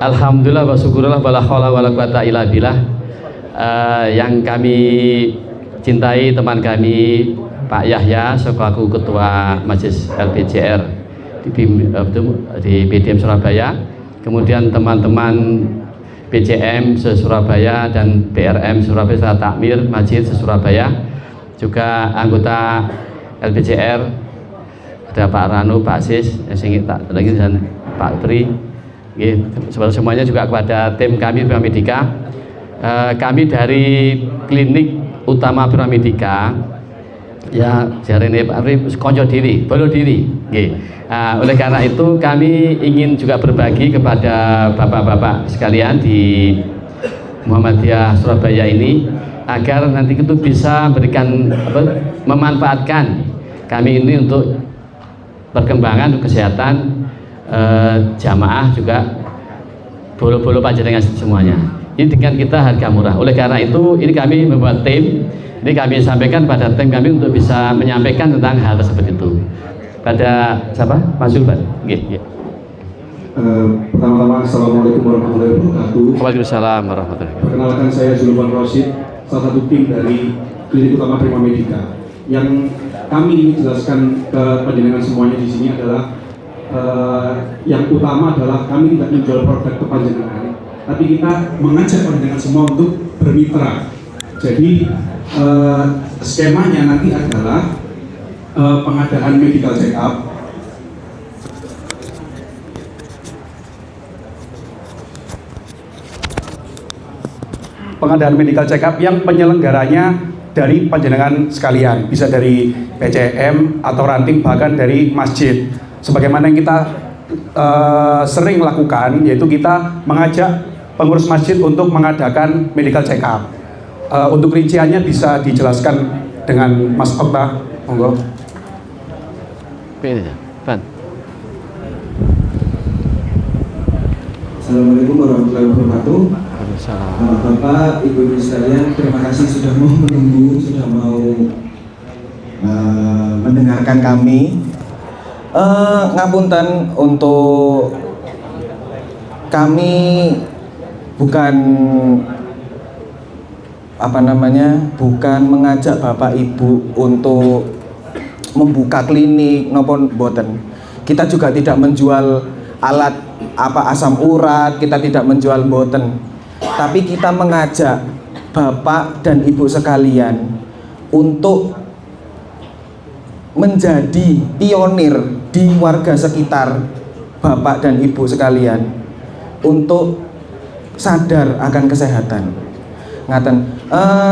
Alhamdulillah wa syukurullah wala haula wala quwata illa billah. Yang kami cintai teman kami Pak Yahya selaku Ketua Majelis LPJR di BDM Surabaya, kemudian teman-teman PCM se-Surabaya dan BRM Surabaya serta Takmir Masjid se-Surabaya, juga anggota LPJR ada Pak Ranu, Pak Sis, dan Pak Tri. Semuanya juga kepada tim kami Prima Medika. Kami dari klinik utama Prima Medika, ya jarene Pak Pri konco diri, bolo diri. Oleh karena itu kami ingin juga berbagi kepada bapak-bapak sekalian di Muhammadiyah Surabaya ini, agar nanti itu bisa memberikan memanfaatkan kami ini untuk perkembangan kesehatan jamaah, juga bolo-bolo panjenengan semuanya. Ini dengan kita harga murah. Oleh karena itu ini kami membuat tim. Ini kami sampaikan pada tim kami untuk bisa menyampaikan tentang hal tersebut itu. Pada siapa? Mas Zulfan. Pertama-tama Assalamualaikum warahmatullahi wabarakatuh. Waalaikumsalam warahmatullahi wabarakatuh. Perkenalkan, saya Zulfan Rosid, salah satu tim dari klinik utama Prima Medika. Yang kami ingin jelaskan ke panjenengan semuanya di sini adalah yang utama adalah kami tidak menjual produk ke panjenengan, tapi kita mengajak panjenengan semua untuk bermitra. Jadi skemanya nanti adalah pengadaan medical check up, yang penyelenggaranya dari panjenengan sekalian, bisa dari PCM atau ranting, bahkan dari masjid. Sebagaimana yang kita sering lakukan, yaitu kita mengajak pengurus masjid untuk mengadakan medical check up. Untuk rinciannya bisa dijelaskan dengan Mas Okta, monggo. Assalamualaikum warahmatullahi wabarakatuh. Bapak, Ibu sekalian, terima kasih sudah mau menunggu, sudah mau mendengarkan kami. Ngapunten, untuk kami bukan bukan mengajak Bapak Ibu untuk membuka klinik nopon boten. Kita juga tidak menjual alat asam urat, kita tidak menjual boten. Tapi kita mengajak Bapak dan Ibu sekalian untuk menjadi pionir di warga sekitar Bapak dan Ibu sekalian untuk sadar akan kesehatan.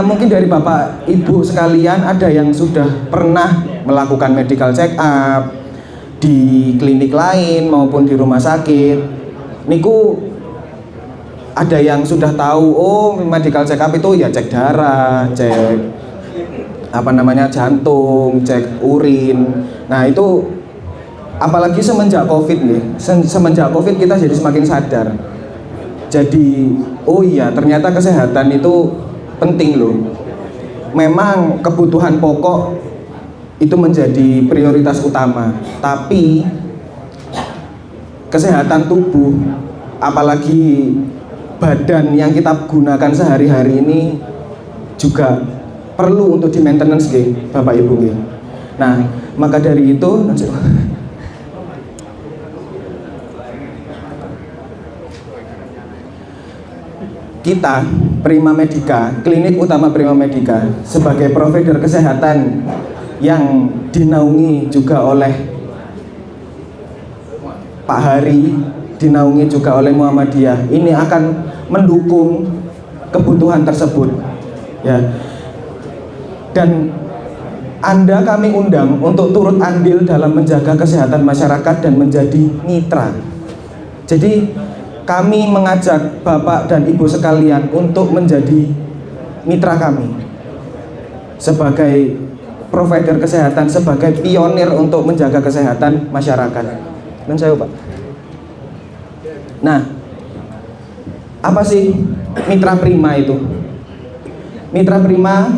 Mungkin dari Bapak Ibu sekalian ada yang sudah pernah melakukan medical check up di klinik lain maupun di rumah sakit. Niku ada yang sudah tahu, oh medical check up itu ya cek darah, cek jantung, cek urin. Nah itu apalagi semenjak COVID nih, semenjak COVID kita jadi semakin sadar. Jadi oh iya, ternyata kesehatan itu penting loh. Memang kebutuhan pokok itu menjadi prioritas utama, tapi kesehatan tubuh, apalagi badan yang kita gunakan sehari-hari ini juga perlu untuk di maintenance Bapak Ibu. Nah, maka dari itu kita Prima Medika, klinik utama Prima Medika, sebagai provider kesehatan yang dinaungi juga oleh Pak Hari, dinaungi juga oleh Muhammadiyah, ini akan mendukung kebutuhan tersebut, ya. Dan Anda kami undang untuk turut andil dalam menjaga kesehatan masyarakat dan menjadi mitra. Jadi kami mengajak Bapak dan Ibu sekalian untuk menjadi mitra kami sebagai provider kesehatan, sebagai pionir untuk menjaga kesehatan masyarakat. Dan saya Pak. Nah, apa sih Mitra Prima itu? Mitra Prima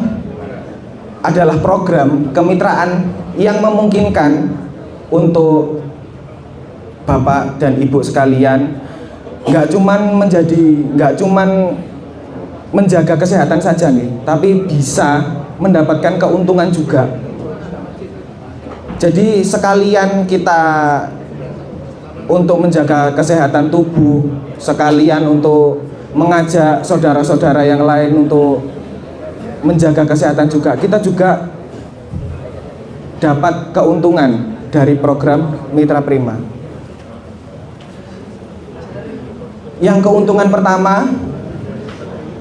adalah program kemitraan yang memungkinkan untuk Bapak dan Ibu sekalian nggak cuman menjaga kesehatan saja nih, tapi bisa mendapatkan keuntungan juga. Jadi sekalian kita untuk menjaga kesehatan tubuh, sekalian untuk mengajak saudara-saudara yang lain untuk menjaga kesehatan juga, kita juga dapat keuntungan dari program Mitra Prima. Yang keuntungan pertama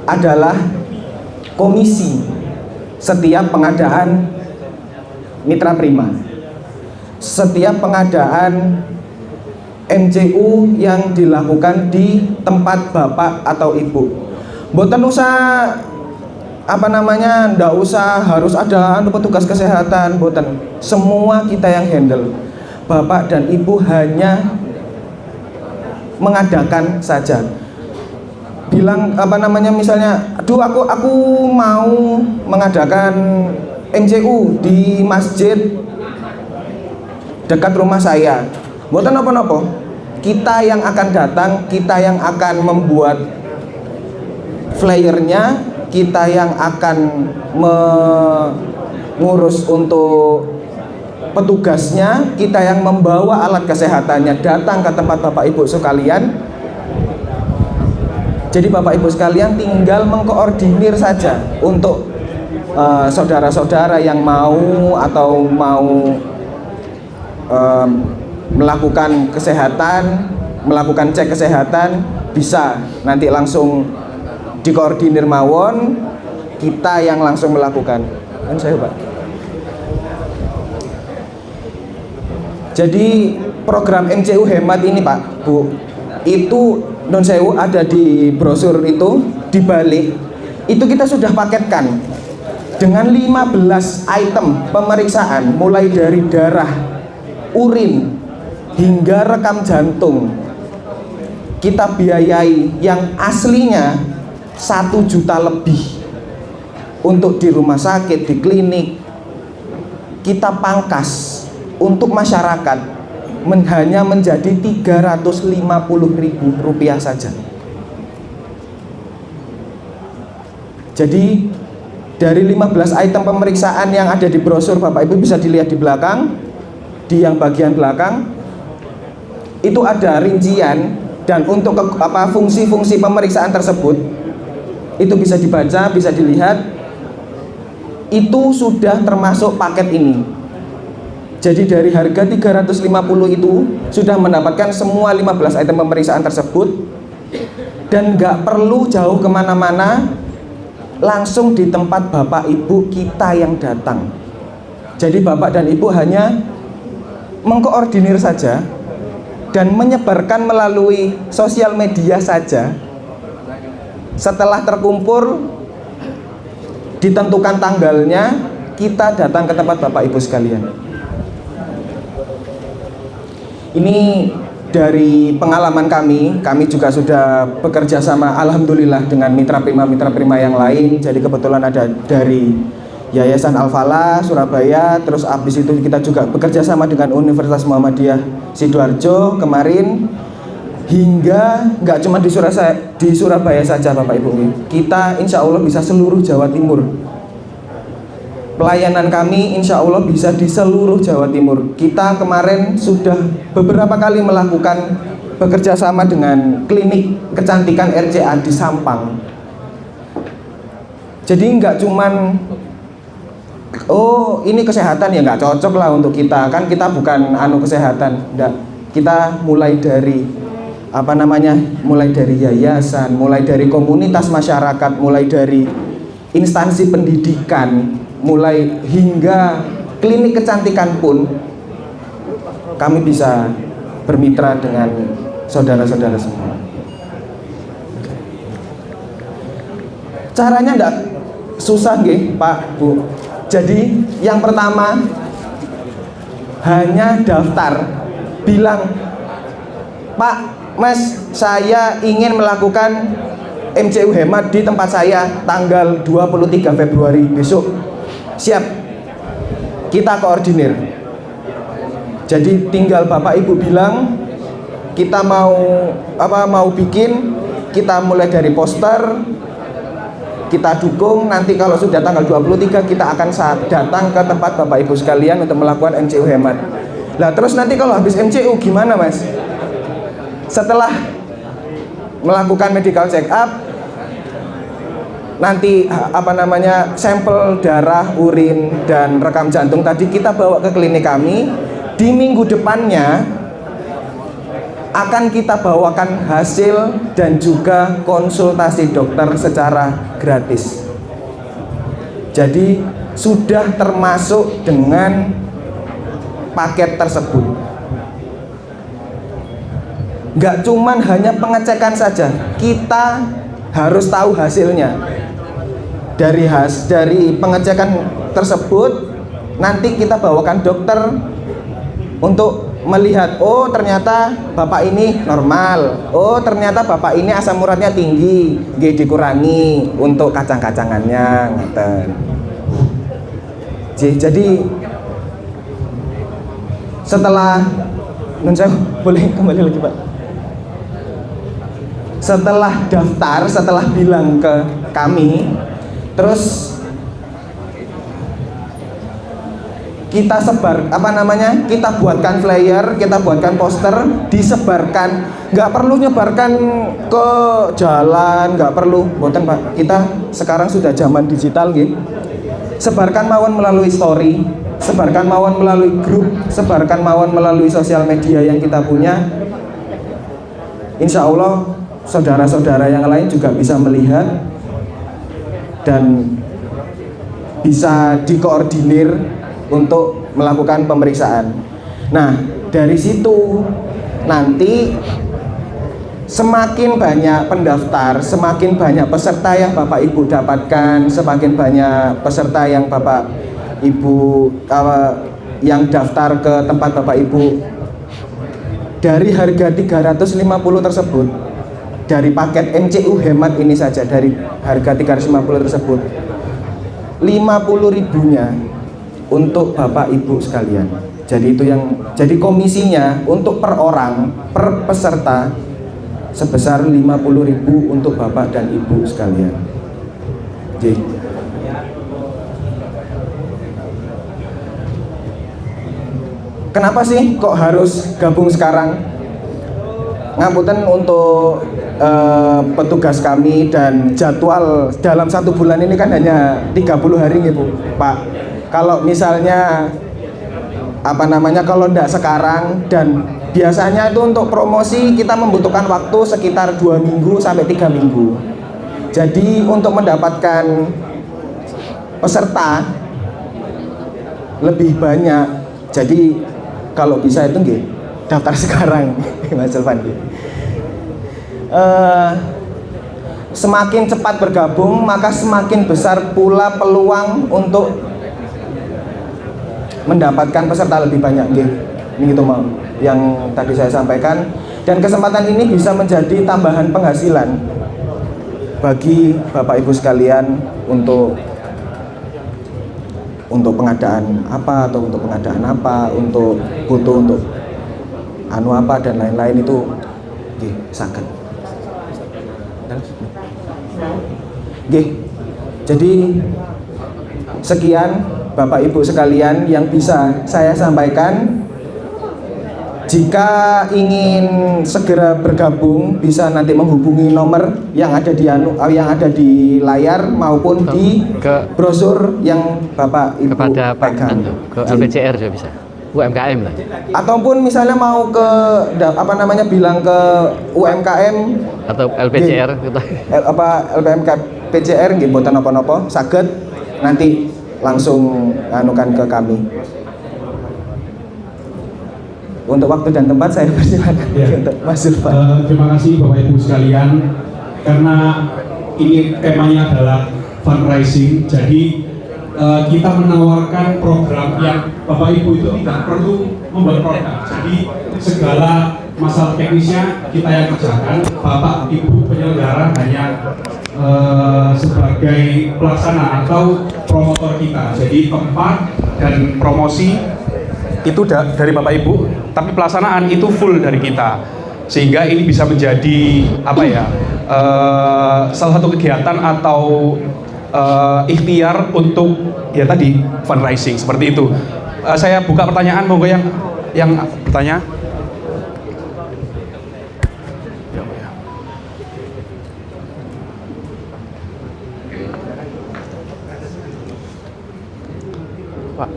adalah komisi setiap pengadaan Mitra Prima. Setiap pengadaan MCU yang dilakukan di tempat bapak atau ibu, mboten usah ndak usah harus ada petugas kesehatan, mboten. Semua kita yang handle. Bapak dan ibu hanya mengadakan saja. Bilang misalnya, aduh aku mau mengadakan MCU di masjid dekat rumah saya. Mboten napa-napa. Kita yang akan datang, kita yang akan membuat flyernya, kita yang akan mengurus untuk petugasnya, kita yang membawa alat kesehatannya datang ke tempat Bapak Ibu sekalian. Jadi Bapak Ibu sekalian tinggal mengkoordinir saja untuk saudara-saudara yang mau atau mau melakukan kesehatan, melakukan cek kesehatan, bisa nanti langsung dikoordinir mawon, kita yang langsung melakukan. Kan saya Pak. Jadi program MCU hemat ini Pak, Bu, itu non sewu ada di brosur itu, di balik itu kita sudah paketkan dengan 15 item pemeriksaan, mulai dari darah, urin, hingga rekam jantung. Kita biayai yang aslinya 1 juta lebih untuk di rumah sakit, di klinik. Kita pangkas untuk masyarakat hanya menjadi Rp350.000 saja. Jadi dari 15 item pemeriksaan yang ada di brosur, Bapak Ibu bisa dilihat di belakang, di yang bagian belakang itu ada rincian, dan untuk fungsi-fungsi pemeriksaan tersebut itu bisa dibaca, bisa dilihat, itu sudah termasuk paket ini. Jadi dari harga 350 itu sudah mendapatkan semua 15 item pemeriksaan tersebut, dan nggak perlu jauh kemana-mana, langsung di tempat Bapak Ibu kita yang datang. Jadi Bapak dan Ibu hanya mengkoordinir saja dan menyebarkan melalui sosial media saja. Setelah terkumpul, ditentukan tanggalnya, kita datang ke tempat Bapak Ibu sekalian. Ini dari pengalaman kami juga sudah bekerja sama alhamdulillah dengan mitra prima yang lain. Jadi kebetulan ada dari Yayasan Al-Falah Surabaya, terus habis itu kita juga bekerja sama dengan Universitas Muhammadiyah Sidoarjo kemarin, hingga nggak cuma di Surabaya saja Bapak Ibu. Kita insya Allah bisa seluruh Jawa Timur. Pelayanan kami insya Allah bisa di seluruh Jawa Timur. Kita kemarin sudah beberapa kali melakukan bekerja sama dengan klinik kecantikan RCA di Sampang. Jadi nggak cuman oh ini kesehatan ya nggak cocok lah untuk kita, kan kita bukan kesehatan. Nggak. Kita mulai dari mulai dari yayasan, mulai dari komunitas masyarakat, mulai dari instansi pendidikan, mulai hingga klinik kecantikan pun kami bisa bermitra dengan saudara-saudara semua. Caranya enggak susah nggih, Pak, Bu. Jadi yang pertama hanya daftar, bilang, Pak, Mas, saya ingin melakukan MCU hemat di tempat saya tanggal 23 Februari besok. Siap, kita koordinir. Jadi tinggal Bapak Ibu bilang kita mau bikin, kita mulai dari poster, kita dukung. Nanti kalau sudah tanggal 23 kita akan datang ke tempat Bapak Ibu sekalian untuk melakukan MCU hemat. Nah terus nanti kalau habis MCU gimana Mas? Setelah melakukan medical check up, nanti sampel darah, urin, dan rekam jantung tadi kita bawa ke klinik kami. Di minggu depannya akan kita bawakan hasil dan juga konsultasi dokter secara gratis. Jadi sudah termasuk dengan paket tersebut. Nggak cuman hanya pengecekan saja, kita harus tahu hasilnya. Dari pengecekan tersebut nanti kita bawakan dokter untuk melihat, oh ternyata bapak ini normal, oh ternyata bapak ini asam uratnya tinggi, dikurangi untuk kacang-kacangannya, ngeten. Jadi setelah saya boleh kembali lagi Pak. Setelah daftar, setelah bilang ke kami, terus kita sebar, kita buatkan flyer, kita buatkan poster, disebarkan. Nggak perlu nyebarkan ke jalan, nggak perlu, boten Pak. Kita sekarang sudah zaman digital gitu. Sebarkan mawon melalui story, sebarkan mawon melalui grup, sebarkan mawon melalui sosial media yang kita punya. Insya Allah saudara-saudara yang lain juga bisa melihat dan bisa dikoordinir untuk melakukan pemeriksaan. Nah, dari situ nanti semakin banyak pendaftar, semakin banyak peserta yang Bapak Ibu dapatkan, semakin banyak peserta yang Bapak Ibu yang daftar ke tempat Bapak Ibu, dari harga 350 tersebut, dari paket MCU hemat ini saja, dari harga 350 tersebut, 50 ribunya untuk Bapak Ibu sekalian. Jadi itu jadi komisinya untuk per orang, per peserta sebesar 50.000 untuk Bapak dan Ibu sekalian. Jadi kenapa sih kok harus gabung sekarang? Ngapunten untuk petugas kami, dan jadwal dalam 1 bulan ini kan hanya 30 hari gitu Pak. Kalau misalnya kalau enggak sekarang, dan biasanya itu untuk promosi kita membutuhkan waktu sekitar 2 minggu sampai 3 minggu. Jadi untuk mendapatkan peserta lebih banyak, jadi kalau bisa itu nggih daftar sekarang Mas Elvan. Semakin cepat bergabung maka semakin besar pula peluang untuk mendapatkan peserta lebih banyak. Ini gitu mau yang tadi saya sampaikan, dan kesempatan ini bisa menjadi tambahan penghasilan bagi Bapak Ibu sekalian untuk pengadaan apa, atau untuk pengadaan apa, untuk butuh untuk apa dan lain-lain itu saged. Jadi sekian Bapak Ibu sekalian yang bisa saya sampaikan. Jika ingin segera bergabung bisa nanti menghubungi nomor yang ada di layar maupun di brosur yang Bapak Ibu pegang. Ke LPCR juga bisa. UMKM lah. Ataupun misalnya mau ke bilang ke UMKM atau LPCR LPMK PCR nggih mboten napa-napa, saged nanti langsung anukan ke kami. Untuk waktu dan tempat saya persilakan untuk Mas Zulfan. Terima kasih Bapak Ibu sekalian, karena ini temanya adalah fundraising, jadi kita menawarkan program yang Bapak Ibu itu tidak perlu membuat produk. Jadi segala masalah teknisnya kita yang kerjakan, Bapak Ibu penyelenggara hanya sebagai pelaksana atau promotor kita. Jadi tempat dan promosi itu dari Bapak Ibu, tapi pelaksanaan itu full dari kita. sehingga ini bisa menjadi apa ya, salah satu kegiatan atau ikhtiar untuk ya tadi fundraising seperti itu. Saya buka pertanyaan, monggo yang bertanya. Pak.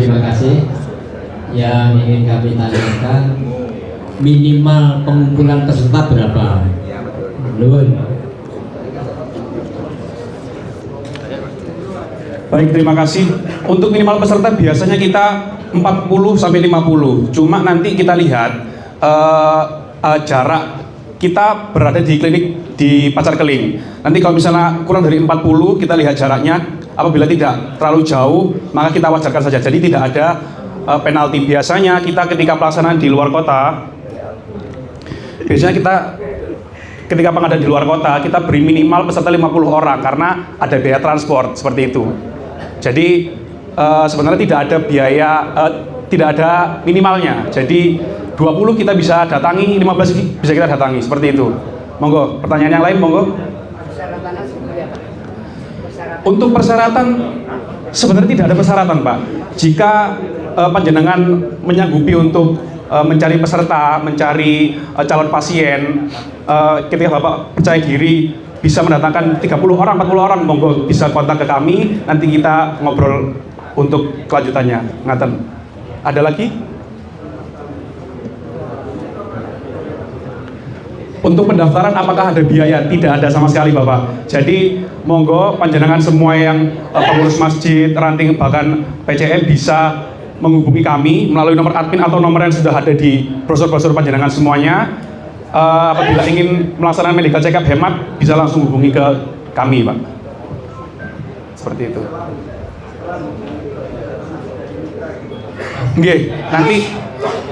Terima kasih. Yang ingin kami tanyakan, minimal pengumpulan peserta berapa? Nuhun. Baik, terima kasih. Untuk minimal peserta biasanya kita 40 sampai 50. Cuma nanti kita lihat jarak kita berada di klinik di Pacar Keling. Nanti kalau misalnya kurang dari 40, kita lihat jaraknya. Apabila tidak terlalu jauh, maka kita wajarkan saja. Jadi tidak ada penalti. Biasanya kita ketika pelaksanaan di luar kota, biasanya kita ketika pengadaan di luar kota, kita beri minimal peserta 50 orang karena ada biaya transport seperti itu. Jadi sebenarnya tidak ada biaya, tidak ada minimalnya. Jadi 20 kita bisa datangi, 15 bisa kita datangi, seperti itu. Monggo, pertanyaan yang lain, monggo. Untuk persyaratan, sebenarnya tidak ada persyaratan, Pak. Jika panjenengan menyanggupi untuk mencari peserta, mencari calon pasien, ketika Bapak percaya diri bisa mendatangkan 30 orang, 40 orang, monggo bisa kontak ke kami, nanti kita ngobrol untuk kelanjutannya. Ngaten. Ada lagi? Untuk pendaftaran apakah ada biaya? Tidak ada sama sekali, Bapak. Jadi monggo panjenengan semua yang pengurus masjid, ranting, bahkan PCM bisa menghubungi kami melalui nomor admin atau nomor yang sudah ada di brosur-brosur panjenengan semuanya. Apabila ingin melaksanakan medical check up hemat, bisa langsung hubungi ke kami, Pak. Seperti itu. Oke, nanti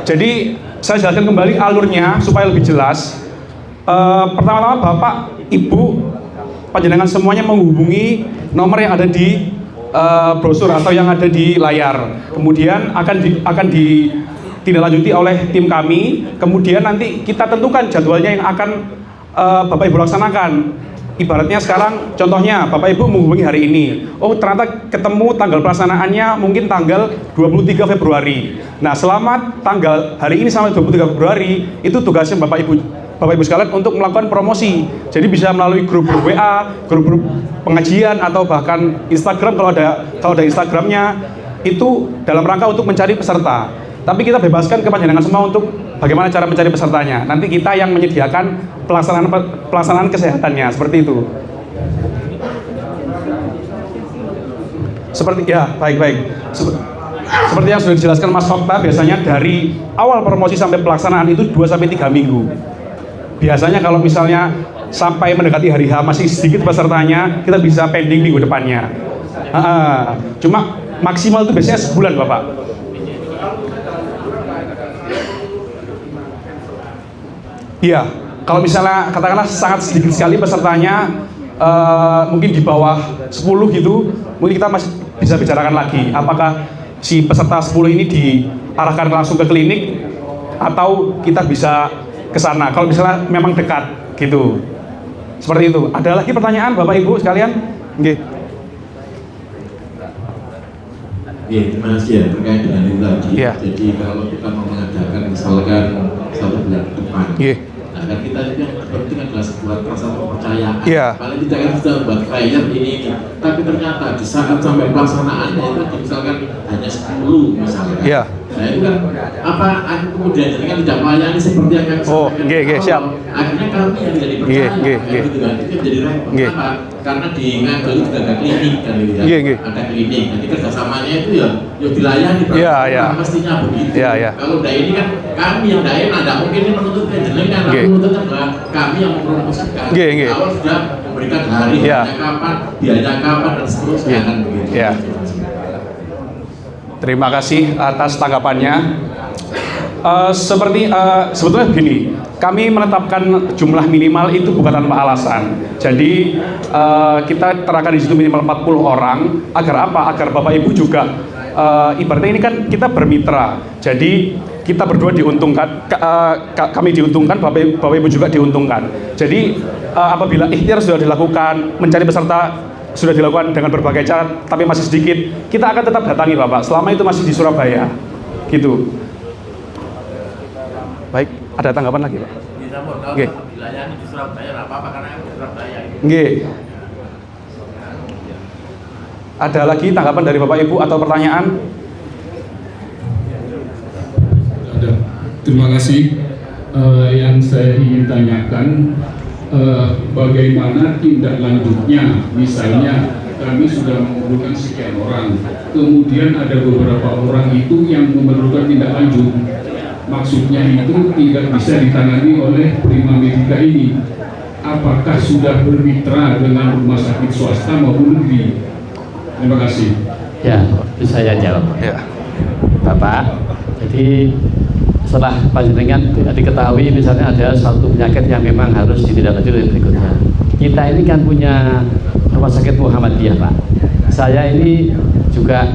jadi saya jelaskan kembali alurnya supaya lebih jelas. Pertama-tama Bapak, Ibu, panjenengan semuanya menghubungi nomor yang ada di brosur atau yang ada di layar. Kemudian akan ditindaklanjuti oleh tim kami. Kemudian nanti kita tentukan jadwalnya yang akan Bapak Ibu laksanakan. Ibaratnya sekarang, contohnya Bapak Ibu menghubungi hari ini. Oh, ternyata ketemu tanggal pelaksanaannya mungkin tanggal 23 Februari. Nah, selama tanggal hari ini sampai 23 Februari, itu tugasnya Bapak Ibu sekalian untuk melakukan promosi. Jadi bisa melalui grup-grup WA, grup-grup pengajian, atau bahkan Instagram kalau ada Instagramnya, itu dalam rangka untuk mencari peserta. Tapi kita bebaskan ke panjenengan semua untuk bagaimana cara mencari pesertanya. Nanti kita yang menyediakan pelaksanaan kesehatannya, seperti itu. Seperti ya, baik. Seperti yang sudah dijelaskan Mas Okta, biasanya dari awal promosi sampai pelaksanaan itu 2 sampai 3 minggu. Biasanya kalau misalnya sampai mendekati hari H masih sedikit pesertanya, kita bisa pending minggu depannya. Cuma maksimal itu biasanya sebulan, Bapak. Iya, kalau misalnya katakanlah sangat sedikit sekali pesertanya, mungkin di bawah 10 gitu, mungkin kita masih bisa bicarakan lagi apakah si peserta 10 ini diarahkan langsung ke klinik atau kita bisa ke sana kalau misalnya memang dekat gitu. Seperti itu. Ada lagi pertanyaan Bapak Ibu sekalian? Nggih. Iya, terima kasih ya terkait dengan itu tadi. Yeah. Jadi kalau kita mau mengadakan misalkan 1 bulan ke depan, nah kan kita juga penting adalah sebuah rasa kepercayaan. Yeah. Paling tidak kan sudah buat flyer ini, tapi ternyata di saat sampai pelaksanaannya itu misalkan hanya 10 misalkan. Yeah. Nah itu kan apa kemudian jadi kan tidak melayani seperti yang kami sampaikan. Siap. Akhirnya kami yang tidak dipercaya, gitu kan, itu jadi repot. Kenapa? Karena di Ngagel itu juga ada klinik kan gitu ya, ada klinik. Nanti kerjasamanya itu ya dilayani. Mestinya begitu. Kalau udah ini kan kami yang daerah, tidak mungkin ini menuntutnya jenengan, menuntutnya adalah kami yang mempromosikan. Awal sudah memberikan hari, kapan, biayanya kapan dan seterusnya kan begitu. Terima kasih atas tanggapannya. Sebetulnya begini, kami menetapkan jumlah minimal itu bukan tanpa alasan. Jadi kita terapkan di situ minimal 40 orang. Agar apa? Agar Bapak Ibu juga ibaratnya ini kan kita bermitra. Jadi kita berdua diuntungkan, kami diuntungkan, Bapak Ibu juga diuntungkan. Jadi apabila ikhtiar sudah dilakukan, mencari peserta sudah dilakukan dengan berbagai cara, tapi masih sedikit, kita akan tetap datangi Bapak. Selama itu masih di Surabaya, gitu. Baik, ada tanggapan lagi Pak? Oke. Wilayahnya di Surabaya, apa karena di Surabaya. Oke. Ada lagi tanggapan dari Bapak Ibu atau pertanyaan? Ada. Terima kasih. Yang saya ingin tanyakan, bagaimana tindak lanjutnya? Misalnya kami sudah mengumpulkan sekian orang, kemudian ada beberapa orang itu yang memerlukan tindak lanjut. Maksudnya itu tidak bisa ditangani oleh Prima Medica ini. Apakah sudah bermitra dengan rumah sakit swasta maupun negeri? Terima kasih. Ya, bisa saya jawab. Ya. Bapak, jadi setelah panjenengan diketahui misalnya ada satu penyakit yang memang harus ditindaklanjuti berikutnya. Kita ini kan punya rumah sakit Muhammadiyah Pak. Saya ini juga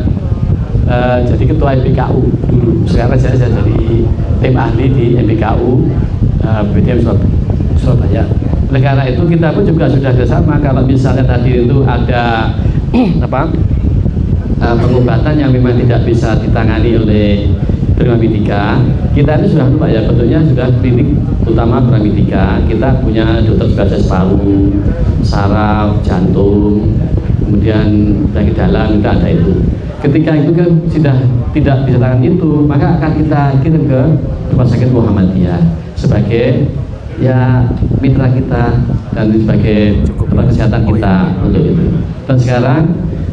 jadi ketua MPKU dulu. Sekarang saya jadi tim ahli di MPKU BDM Surabaya. Oleh karena itu kita pun juga sudah bersama. Kalau misalnya tadi itu ada pengobatan yang memang tidak bisa ditangani oleh Prima Medica, kita ini sudah Pak ya, bentuknya sudah klinik utama Prima Medica. Kita punya dokter spesialis paru, saraf, jantung, kemudian penyakit dalam, kita ada itu. Ketika itu kan sudah tidak bisa tangani itu, maka akan kita kirim ke rumah sakit Muhammadiyah sebagai ya mitra kita dan sebagai tempat kesehatan kita untuk itu. Dan sekarang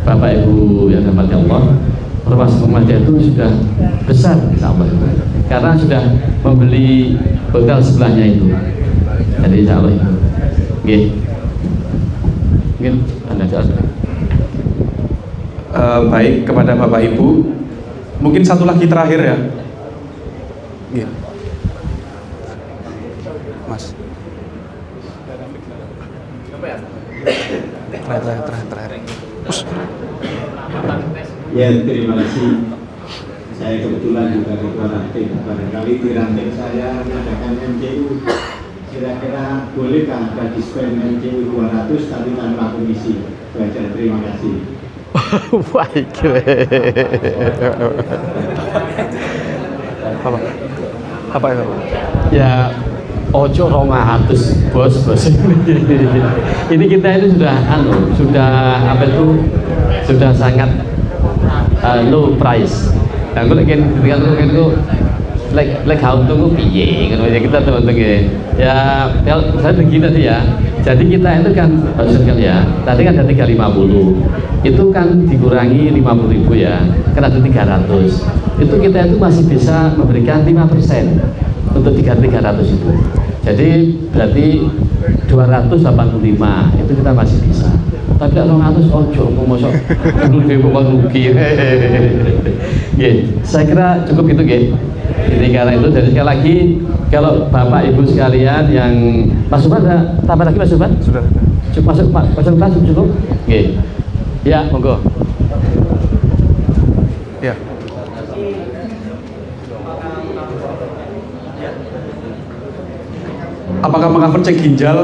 Bapak Ibu yang dirahmati Allah, rumah sakit Muhammadiyah itu sudah besar insya Allah, karena sudah membeli hotel sebelahnya itu. Jadi insya Allah itu. Mungkin Anda jawab. Baik, kepada Bapak Ibu, mungkin satu lagi terakhir ya. Gitu. Mas. Terakhir. Ya, terima kasih. Saya kebetulan juga ketua ranting. Barangkali di ranting saya mengadakan MCU. Kira-kira bolehkah ada diskon MCU 200 tapi tanpa komisi? Baca, terima kasih. Baik. Apa ya? Ya ojo Roma 100 bos. Ini kita itu sudah sangat low price. Nah, kalau itu lek untung piye ngono ya kita teman-teman ya. Saya begini tadi ya. Jadi kita itu kan ya, tadi kan ada 350, itu kan dikurangi 50.000 ya, kan ada 300. Itu kita itu masih bisa memberikan 5% untuk 300 itu. Jadi berarti 285 itu kita masih bisa. Tapi 200 ojo mosok dulu dhewe rugi. Nggih, saya kira cukup itu nggih. Jadi karena itu, jadi sekali lagi kalau Bapak Ibu sekalian yang Mas Subhan ada tambah lagi Mas Subhan? Sudah. Cukup masuk Pak, masuk cukup? Nggih. Ya, monggo. Ya. Apakah mengcover cek ginjal?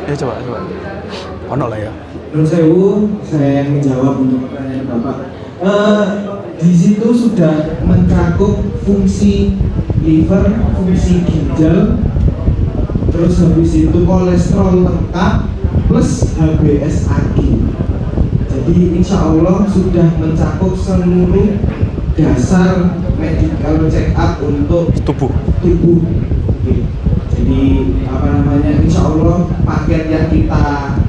Ya coba. Ono lah ya. Menurut saya yang menjawab untuk pertanyaan Bapak. Di situ sudah mencakup fungsi liver, fungsi ginjal, terus habis itu kolesterol lengkap plus HbS AG. Jadi insya Allah sudah mencakup seluruh dasar medical check up untuk tubuh. Oke. Jadi insya Allah paket yang kita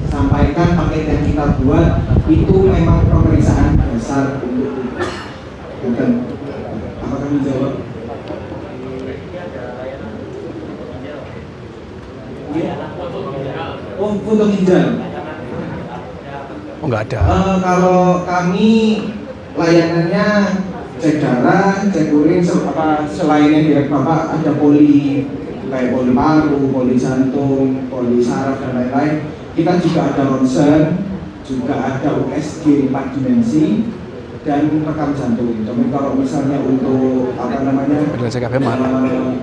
sampaikan, paket yang kita buat itu memang pemeriksaan dasar untuk bukan. Apakah menjawab? Oh, foto ginjal. Oh, nggak ada. Kalau kami layanannya cek darah, cek urin, selainnya direct Bapak ada poli kayak poli paru, poli jantung, poli saraf dan lain-lain. Kita juga ada ronsen, juga ada USG 4 dimensi dan rekam jantung. Tapi kalau misalnya untuk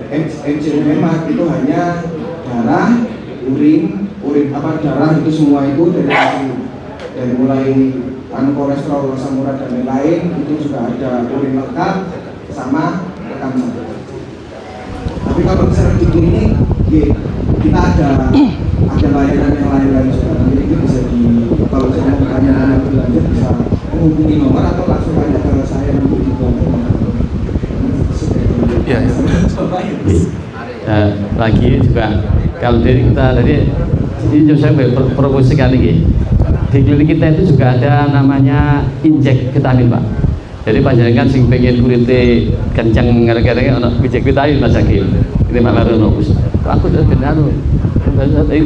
NCMEMAT itu hanya darah, darah itu semua itu dari mulai kolesterol, asam urat dan lain-lain itu juga ada urin lengkap sama rekam jantung. Tapi kalau misalnya di klinik kita ada layanan yang lain-lain juga. Jadi itu bisa kalau saya mau tanya lebih lanjut bisa menghubungi nomor atau langsung tanya ke saya nanti di lagi juga kalau dari kita tadi ini saya promosikan lagi. Di klinik kita itu juga ada namanya injek vitamin Pak. Jadi panjenengan sing pengen kulite kencang gara-gara ono injek vitamin Mas Hakim. Ini Pak Marono. Aku sudah benar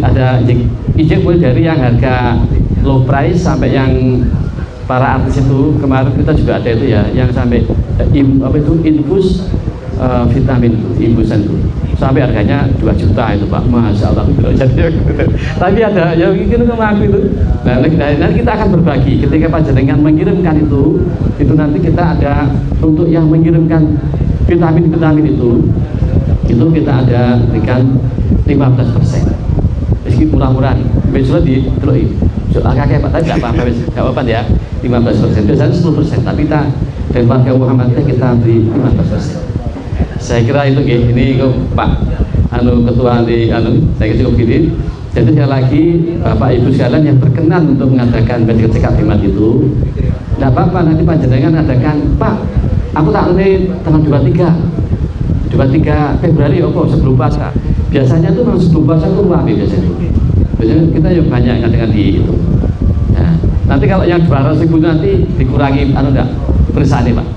ada injek mulai dari yang harga low price sampai yang para artis itu kemarin kita juga ada itu ya yang sampai infus vitamin infusan itu sampai harganya 2 juta itu Pak, Masya Allah. Tapi ada yang ingin mengaku itu. Nah, nanti kita akan berbagi ketika panjenengan mengirimkan itu nanti kita ada untuk yang mengirimkan vitamin itu kita ada berikan 15%. Meski murah-murah, besok di terus kakek Pak, tapi nggak apa-apa ya, 15%. Biasanya 10%, tapi kita dari warga Muhammadiyah kita beri 15%. Saya kira itu ini Pak ketua di saya cukup gini. Jadi sekali lagi Bapak Ibu sekalian yang berkenan untuk mengadakan medical check-up hemat itu, tidak apa-apa nanti panjenengan adakan Pak. Aku tak ini tanggal 23 Februari sebelum puasa. Biasanya tuh memang sebelum puasa itu ramai biasanya. Biasanya kita yang banyak dengan di itu. Nah, nanti kalau yang 200.000 nanti dikurangi enggak perusahaan Pak.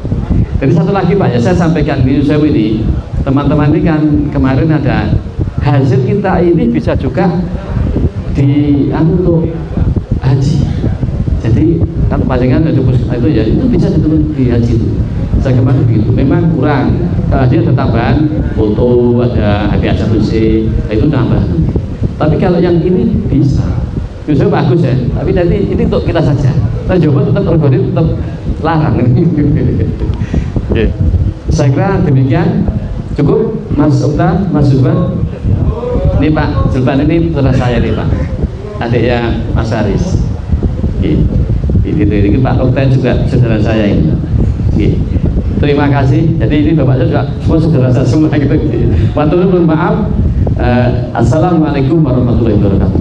Jadi satu lagi Pak ya, saya sampaikan di Yusew ini, teman-teman ini kan kemarin ada hasil kita ini bisa juga untuk haji. Jadi kalau panjenengan itu ya itu bisa diturun di haji itu. Saya kemarin begitu, memang kurang. Kalau dia ada tambahan foto, ada HbA1c, itu tambah. Tapi kalau yang ini bisa, Yusew bagus ya. Tapi nanti ini untuk kita saja. Kita coba tetap organisasi tetap larang. Okay. Saya kira demikian. Cukup Mas Okta, Mas Zulfan. Ini Pak Zulfan ini saudara saya nih Pak, adiknya Mas Haris. Ini Pak Okta juga saudara saya ini. Terima kasih. Jadi ini Bapak saya juga semua saudara saya semua gitu. Mohon maaf. Assalamualaikum warahmatullahi wabarakatuh.